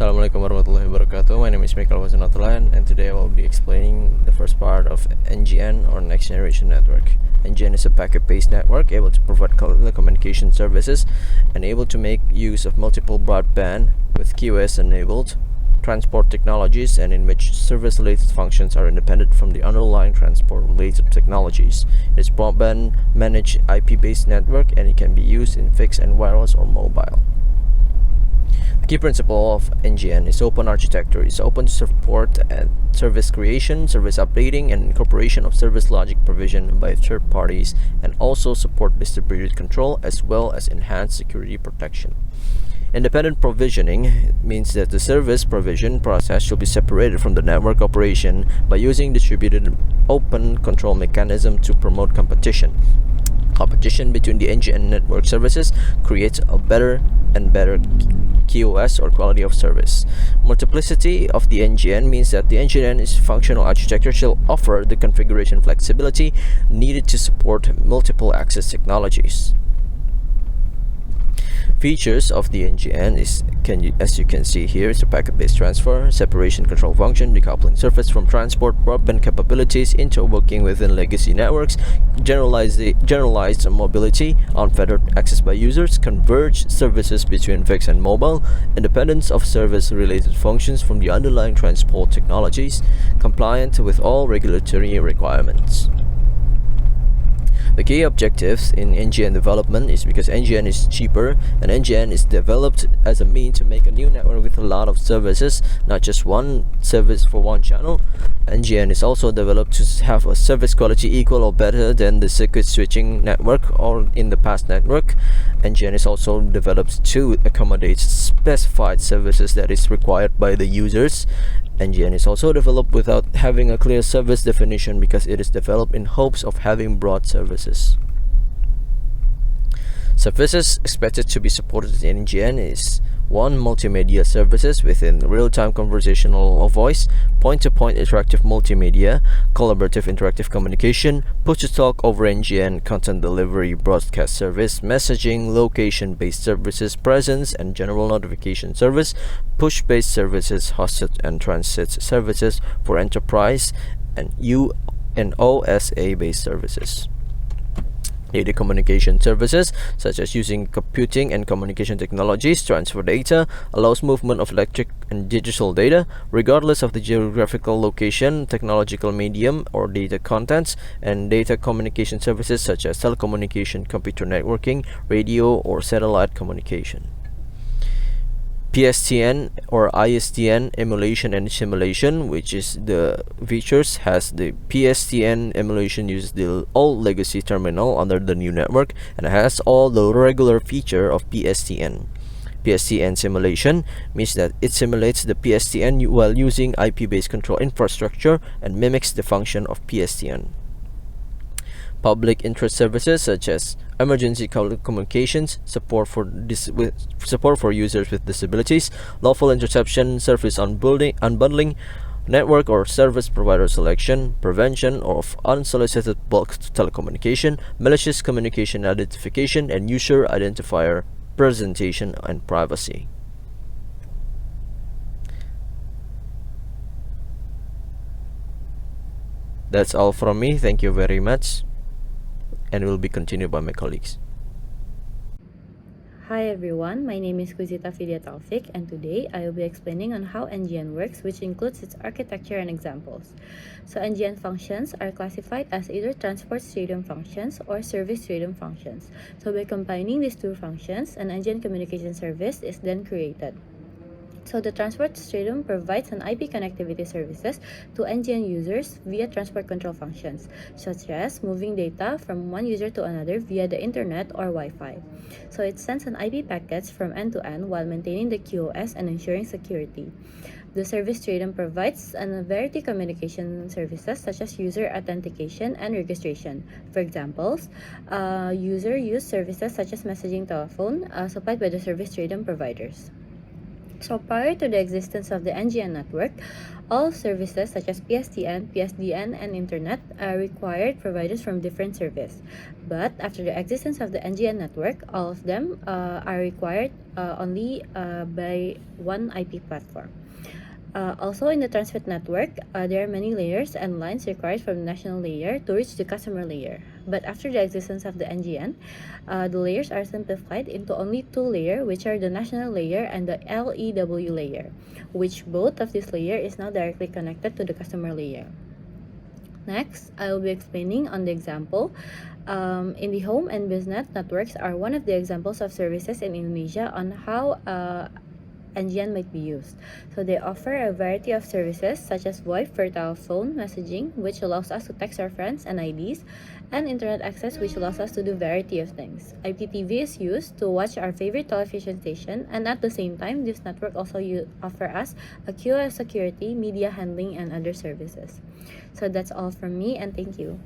Assalamualaikum warahmatullahi wabarakatuh. My name is Mikail, Fauzan, Athallah, and today I will be explaining the first part of NGN, or Next Generation Network. NGN is a packet-based network able to provide telecommunication services and able to make use of multiple broadband with QoS enabled transport technologies, and in which service-related functions are independent from the underlying transport-related technologies. It is broadband managed IP-based network, and it can be used in fixed and wireless or mobile. The key principle of NGN is open architecture. It's open to support and service creation, service updating, and incorporation of service logic provision by third parties, and also support distributed control as well as enhanced security protection. Independent provisioning means that the service provision process should be separated from the network operation by using distributed open control mechanism to promote competition. Competition between the NGN network services creates a better and better QoS, or quality of service. Multiplicity of the NGN means that the NGN's functional architecture shall offer the configuration flexibility needed to support multiple access technologies. Features of the NGN as you can see here, is a packet-based transfer, separation control function, decoupling surface from transport, broadband capabilities, interworking within legacy networks, generalized mobility, unfettered access by users, converged services between fixed and mobile, independence of service-related functions from the underlying transport technologies, compliant with all regulatory requirements. The key objectives in NGN development is because NGN is cheaper, and NGN is developed as a mean to make a new network with a lot of services, not just one service for one channel. NGN is also developed to have a service quality equal or better than the circuit switching network or in the past network. NGN is also developed to accommodate specified services that is required by the users. NGN is also developed without having a clear service definition because it is developed in hopes of having broad services. Services expected to be supported in NGN is 1. Multimedia services within real-time conversational voice, point-to-point interactive multimedia, collaborative interactive communication, push-to-talk over NGN, content delivery, broadcast service, messaging, location-based services, presence and general notification service, push-based services, hosted and transit services for enterprise, and OSA-based services. Data communication services, such as using computing and communication technologies, transfer data, allows movement of electric and digital data, regardless of the geographical location, technological medium, or data contents, and data communication services such as telecommunication, computer networking, radio, or satellite communication. PSTN or ISDN emulation and simulation, which is the features, has the PSTN emulation uses the old legacy terminal under the new network and has all the regular feature of PSTN. PSTN simulation means that it simulates the PSTN while using IP-based control infrastructure and mimics the function of PSTN. Public interest services such as emergency communications, support for users with disabilities, lawful interception, service unbundling, network or service provider selection, prevention of unsolicited bulk telecommunication, malicious communication identification, and user identifier presentation and privacy. That's all from me. Thank you very much, and will be continued by my colleagues. Hi everyone, my name is Quizytha Vidya Taufik, and today I will be explaining on how NGN works, which includes its architecture and examples. So NGN functions are classified as either transport stadium functions or service stadium functions. So by combining these two functions, an NGN communication service is then created. So the transport stadium provides an IP connectivity services to NGN users via transport control functions, such as moving data from one user to another via the internet or Wi-Fi. So it sends an IP packets from end to end while maintaining the QoS and ensuring security. The service stadium provides a variety of communication services such as user authentication and registration. For examples, user use services such as messaging telephone supplied by the service stadium providers. So prior to the existence of the NGN network, all services such as PSTN, and Internet required providers from different service. But after the existence of the NGN network, all of them are required only by one IP platform. Also, in the transmit network, there are many layers and lines required from the national layer to reach the customer layer. But after the existence of the NGN, the layers are simplified into only two layers, which are the national layer and the LEW layer, which both of this layer is now directly connected to the customer layer. Next, I will be explaining on the example. In the home and business networks are one of the examples of services in Indonesia on how NGN might be used. So they offer a variety of services such as VoIP for telephone messaging, which allows us to text our friends and IDs, and internet access, which allows us to do variety of things. IPTV is used to watch our favorite television station, and at the same time, this network also offer us a QoS security, media handling, and other services. So that's all from me, and thank you.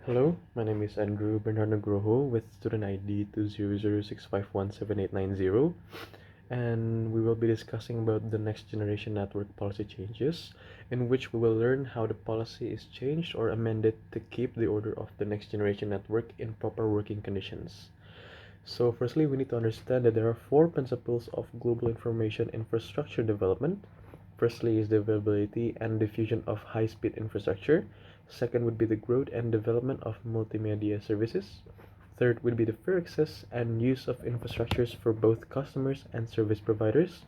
Hello, my name is Bernhardt Nugroho with student ID 20065178990, and we will be discussing about the next generation network policy changes, in which we will learn how the policy is changed or amended to keep the order of the next generation network in proper working conditions. So firstly, we need to understand that there are four principles of global information infrastructure development. Firstly is the availability and diffusion of high-speed infrastructure. Second would be the growth and development of multimedia services. Third would be the fair access and use of infrastructures for both customers and service providers.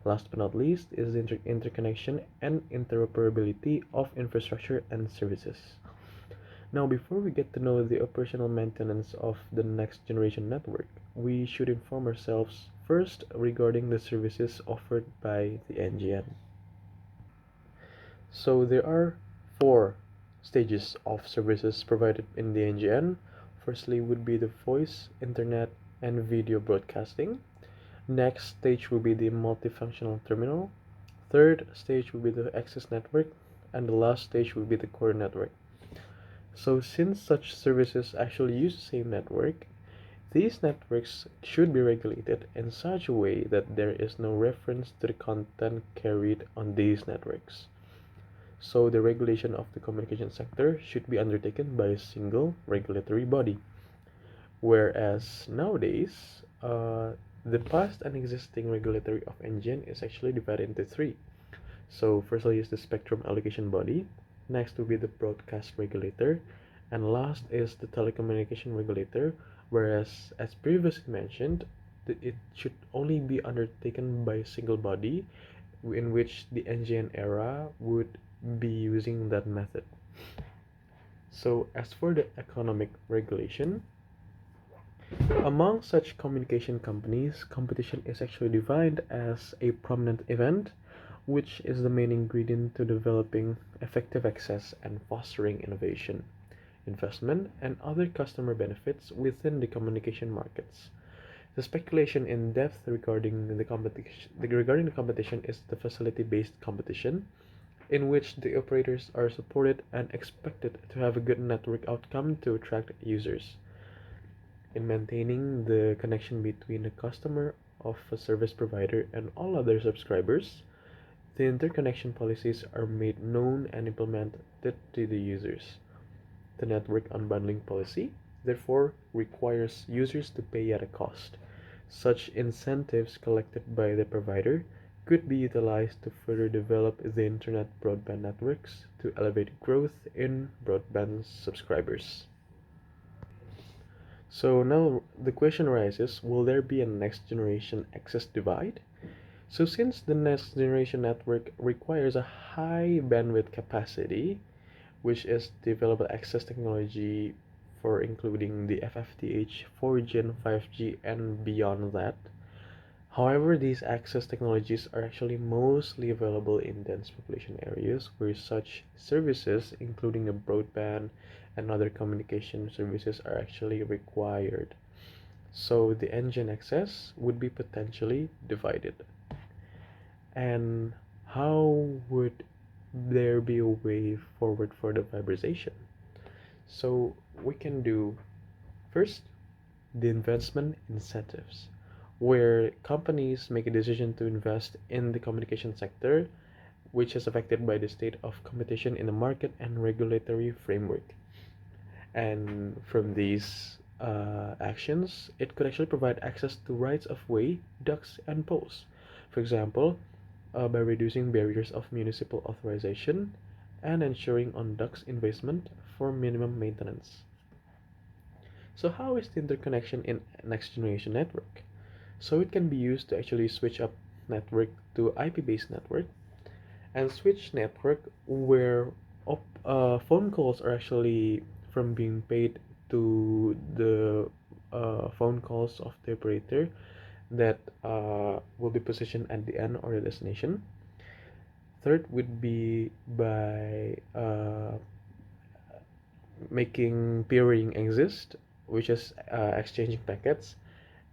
Last but not least is the interconnection and interoperability of infrastructure and services. Now, before we get to know the operational maintenance of the next generation network, we should inform ourselves first regarding the services offered by the NGN. So there are four stages of services provided in the NGN. Firstly would be the voice, internet, and video broadcasting. Next stage will be the multifunctional terminal. Third stage will be the access network, and the last stage will be the core network. So since such services actually use the same network, these networks should be regulated in such a way that there is no reference to the content carried on these networks. So the regulation of the communication sector should be undertaken by a single regulatory body. Whereas nowadays, the past and existing regulatory of NGN is actually divided into three. So firstly is the spectrum allocation body, next will be the broadcast regulator, and last is the telecommunication regulator, whereas as previously mentioned, it should only be undertaken by a single body, in which the NGN era would be using that method. So as for the economic regulation, among such communication companies, competition is actually defined as a prominent event, which is the main ingredient to developing effective access and fostering innovation, investment, and other customer benefits within the communication markets. The speculation in depth regarding the competition is the facility-based competition, in which the operators are supported and expected to have a good network outcome to attract users. In maintaining the connection between the customer of a service provider and all other subscribers, the interconnection policies are made known and implemented to the users. The network unbundling policy, therefore, requires users to pay at a cost. Such incentives collected by the provider could be utilized to further develop the internet broadband networks to elevate growth in broadband subscribers. So now the question arises, will there be a next generation access divide? So since the next generation network requires a high bandwidth capacity, which is the available access technology for including the FFTH, 4G and 5G and beyond that. However, these access technologies are actually mostly available in dense population areas where such services, including the broadband and other communication services, are actually required. So the NGN access would be potentially divided. And how would there be a way forward for the fiberization? So we can do first the investment incentives. where companies make a decision to invest in the communication sector, which is affected by the state of competition in the market and regulatory framework. And from these actions, it could actually provide access to rights of way, ducts, and poles. For example, by reducing barriers of municipal authorization and ensuring on ducts investment for minimum maintenance. So how is the interconnection in next generation network? So it can be used to actually switch up network to IP-based network and switch network where phone calls are actually from being paid to the phone calls of the operator that will be positioned at the end or the destination. Third would be by making peering exist, which is exchanging packets,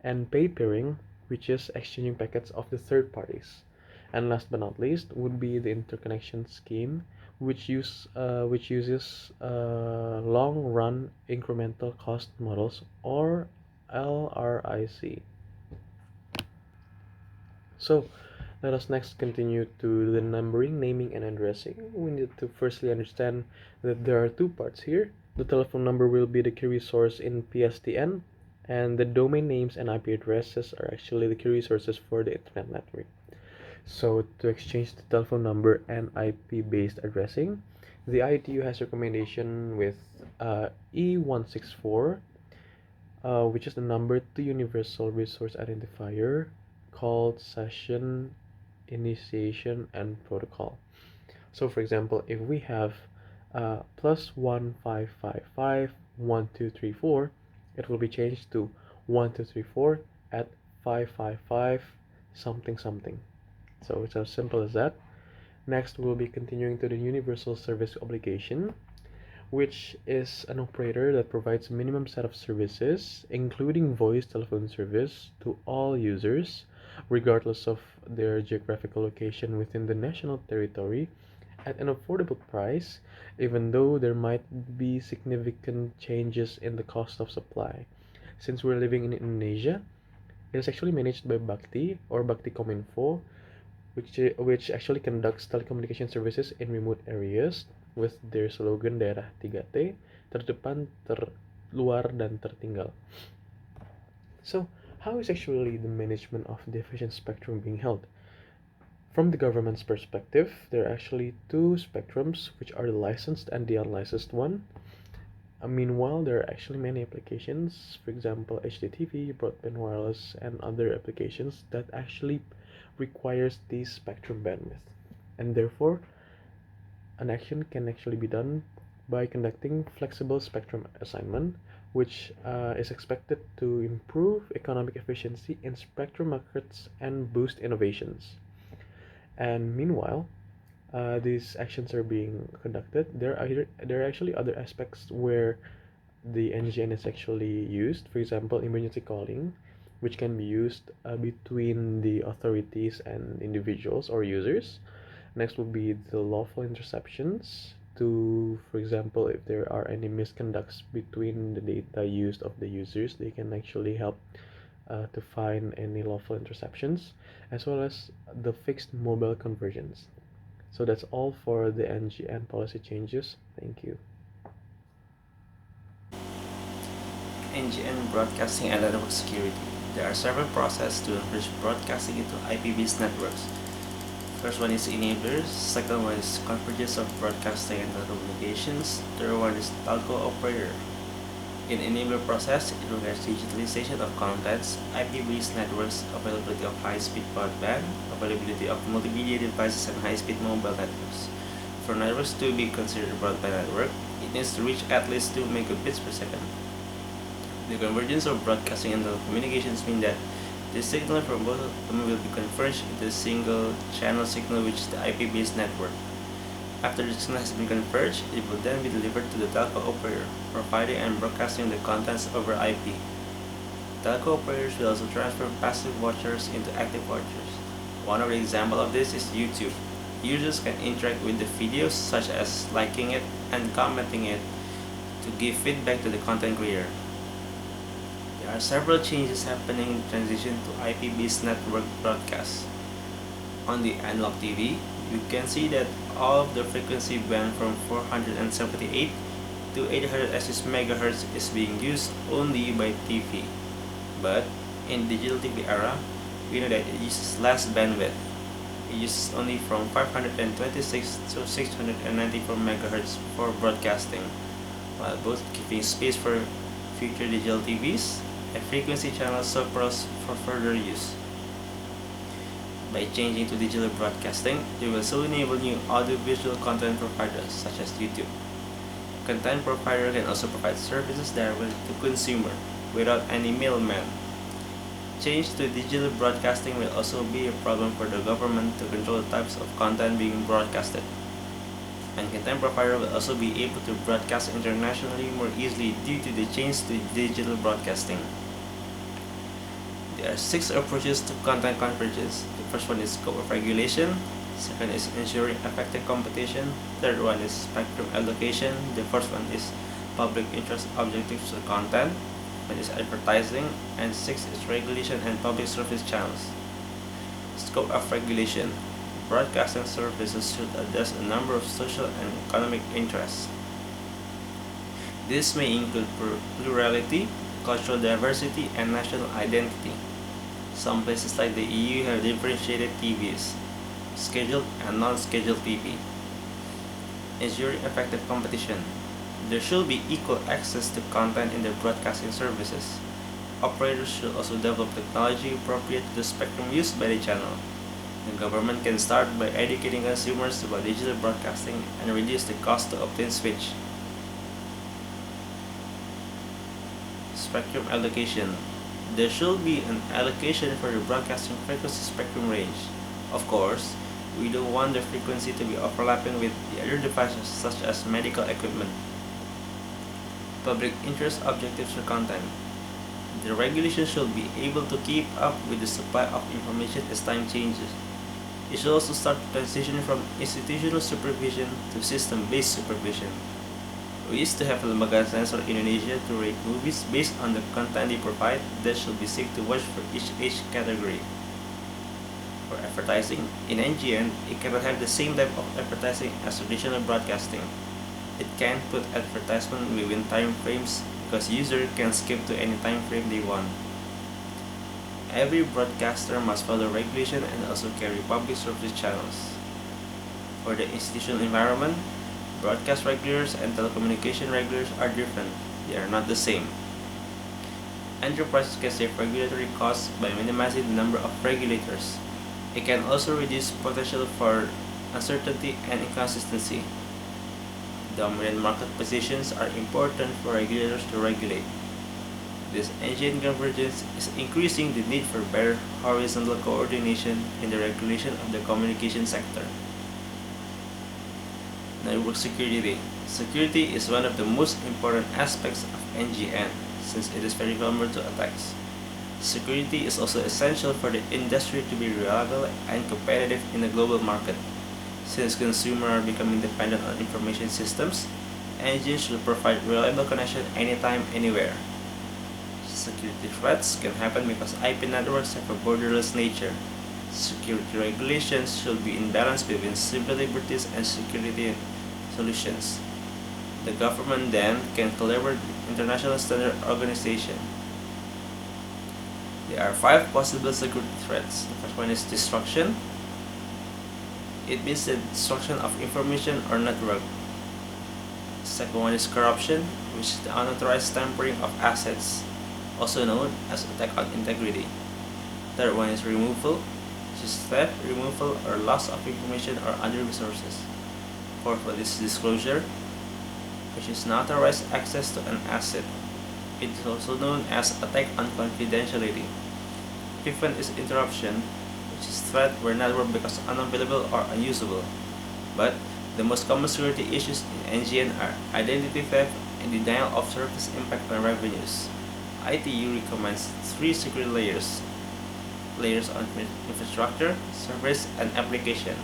and paid peering, which is exchanging packets of the third parties. And last but not least would be the interconnection scheme, which uses long-run incremental cost models, or LRIC. So let us next continue to the numbering, naming, and addressing. We need to firstly understand that there are two parts here. The telephone number will be the key resource in PSTN, and the domain names and IP addresses are actually the key resources for the internet network. So to exchange the telephone number and IP-based addressing, the ITU has recommendation with E164, which is the number to universal resource identifier called session initiation and protocol. So for example, if we have plus 1555 1234, it will be changed to 1234 at 555 something something. So it's as simple as that. Next, we'll be continuing to the universal service obligation, which is an operator that provides a minimum set of services, including voice telephone service, to all users, regardless of their geographical location within the national territory, at an affordable price, even though there might be significant changes in the cost of supply. Since we're living in Indonesia, it is actually managed by Bhakti or Bhakti Kominfo, which actually conducts telecommunication services in remote areas with their slogan daerah 3T, terdepan, terluar, dan tertinggal. So, how is actually the management of the efficient spectrum being held? From the government's perspective, there are actually two spectrums, which are the licensed and the unlicensed one. Meanwhile, there are actually many applications, for example, HDTV, broadband wireless, and other applications that actually requires this spectrum bandwidth. And therefore, an action can actually be done by conducting flexible spectrum assignment, which is expected to improve economic efficiency in spectrum markets and boost innovations. And meanwhile, these actions are being conducted. There are actually other aspects where the NGN is actually used. For example, emergency calling, which can be used between the authorities and individuals or users. Next will be the lawful interceptions to, for example, if there are any misconducts between the data used of the users, they can actually help to find any lawful interceptions, as well as the fixed mobile convergence. So that's all for the NGN policy changes. Thank you. NGN broadcasting and network security. There are several processes to encourage broadcasting into IP-based networks. First one is enablers, second one is convergence of broadcasting and telecommunications, third one is telco operator. In enabler process, it requires digitalization of contents, IP-based networks, availability of high-speed broadband, availability of multimedia devices, and high-speed mobile networks. For networks to be considered a broadband network, it needs to reach at least 2 megabits per second. The convergence of broadcasting and telecommunications mean that the signal from both of them will be converged into a single channel signal, which is the IP-based network. After the signal has been converged, it will then be delivered to the telco operator, providing and broadcasting the contents over IP. Telco operators will also transfer passive watchers into active watchers. One of the examples of this is YouTube. Users can interact with the videos, such as liking it and commenting it, to give feedback to the content creator. There are several changes happening in transition to IP-based network broadcast. On the analog TV, you can see that all of the frequency band from 478 to 806 MHz is being used only by TV. But in digital TV era, we know that it uses less bandwidth. It uses only from 526 to 694 MHz for broadcasting, while both keeping space for future digital TVs and frequency channel surplus for further use. By changing to digital broadcasting, it will also enable new audiovisual content providers such as YouTube. Content provider can also provide services directly to consumer without any middleman. Change to digital broadcasting will also be a problem for the government to control the types of content being broadcasted. And content provider will also be able to broadcast internationally more easily due to the change to digital broadcasting. There are 6 approaches to content convergence. The first one is scope of regulation, second is ensuring effective competition, third one is spectrum allocation, the fourth one is public interest objectives to content, one is advertising, and 6 is regulation and public service channels. Scope of regulation. Broadcasting services should address a number of social and economic interests. This may include plurality, cultural diversity, and national identity. Some places like the EU have differentiated TVs, scheduled and non-scheduled TV. Ensuring effective competition. There should be equal access to content in the broadcasting services. Operators should also develop technology appropriate to the spectrum used by the channel. The government can start by educating consumers about digital broadcasting and reduce the cost to obtain switch. Spectrum allocation. There should be an allocation for the broadcasting frequency spectrum range. Of course, we don't want the frequency to be overlapping with the other devices such as medical equipment. Public interest objectives for content. The regulation should be able to keep up with the supply of information as time changes. It should also start to transition from institutional supervision to system-based supervision. We used to have a lembaga sensor in Indonesia to rate movies based on the content they provide that should be safe to watch for each age category. For advertising, in NGN, it cannot have the same type of advertising as traditional broadcasting. It can't put advertisement within time frames because users can skip to any time frame they want. Every broadcaster must follow regulation and also carry public service channels. For the institutional environment, broadcast regulators and telecommunication regulators are different. They are not the same. Enterprises can save regulatory costs by minimizing the number of regulators. It can also reduce potential for uncertainty and inconsistency. Dominant market positions are important for regulators to regulate. This NGN convergence is increasing the need for better horizontal coordination in the regulation of the communication sector. Network security. Security is one of the most important aspects of NGN since it is very vulnerable to attacks. Security is also essential for the industry to be reliable and competitive in the global market. Since consumers are becoming dependent on information systems, NGN should provide reliable connection anytime, anywhere. Security threats can happen because IP networks have a borderless nature. Security regulations should be in balance between civil liberties and security solutions. The government then can collaborate with international standard organizations. There are 5 possible security threats. The first one is destruction. It means the destruction of information or network. The second one is corruption, which is the unauthorized tampering of assets, also known as attack on integrity. Third one is removal, which is theft, removal, or loss of information or other resources. Fourth one is disclosure, which is unauthorized access to an asset. It is also known as attack on confidentiality. Fifth one is interruption, which is threat where network becomes unavailable or unusable. But the most common security issues in NGN are identity theft and denial of service impact on revenues. ITU recommends 3 security layers. Layers on infrastructure, service, and application.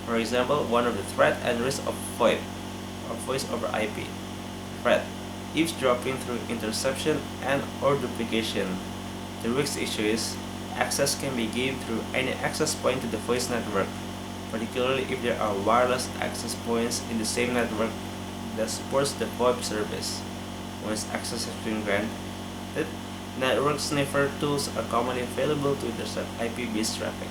For example, one of the threat and risk of VoIP, or voice over IP. Threat. eavesdropping through interception and or duplication. The risk issue is access can be given through any access point to the voice network, particularly if there are wireless access points in the same network that supports the VoIP service. Once access has been granted, network sniffer tools are commonly available to intercept IP-based traffic.